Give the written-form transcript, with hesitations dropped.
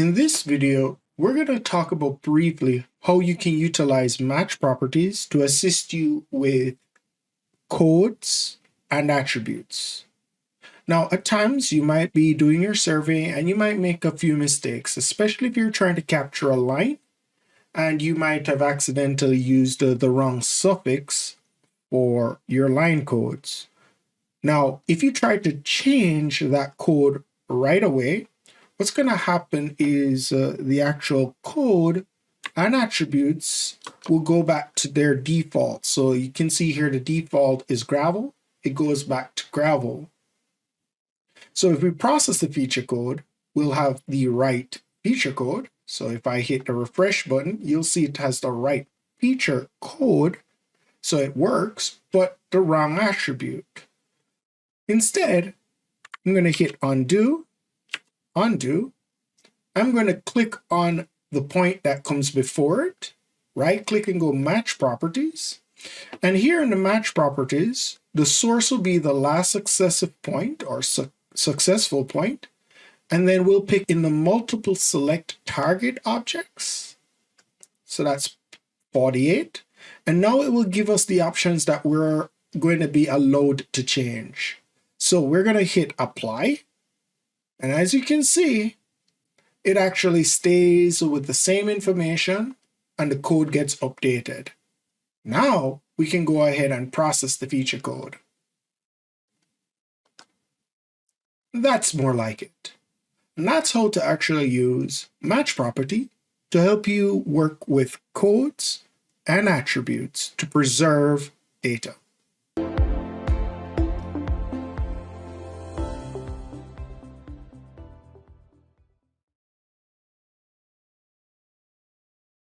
In this video, we're going to talk about briefly how you can utilize match properties to assist you with codes and attributes. Now, at times you might be doing your survey and you might make a few mistakes, especially if you're trying to capture a line and you might have accidentally used the wrong suffix for your line codes. Now, if you try to change that code right away, what's going to happen is the actual code and attributes will go back to their default. So you can see here the default is gravel. It goes back to gravel. So if we process the feature code, we'll have the right feature code. So if I hit the refresh button, you'll see it has the right feature code. So it works, but the wrong attribute. Instead, I'm going to hit undo. I'm going to click on the point that comes before it, right click and go match properties. And here in the match properties, the source will be the last successive point or successful point. And then we'll pick in the multiple select target objects. So that's 48. And now it will give us the options that we're going to be allowed to change. So we're going to hit apply. And as you can see, it actually stays with the same information and the code gets updated. Now we can go ahead and process the feature code. That's more like it. And that's how to actually use match property to help you work with codes and attributes to preserve data.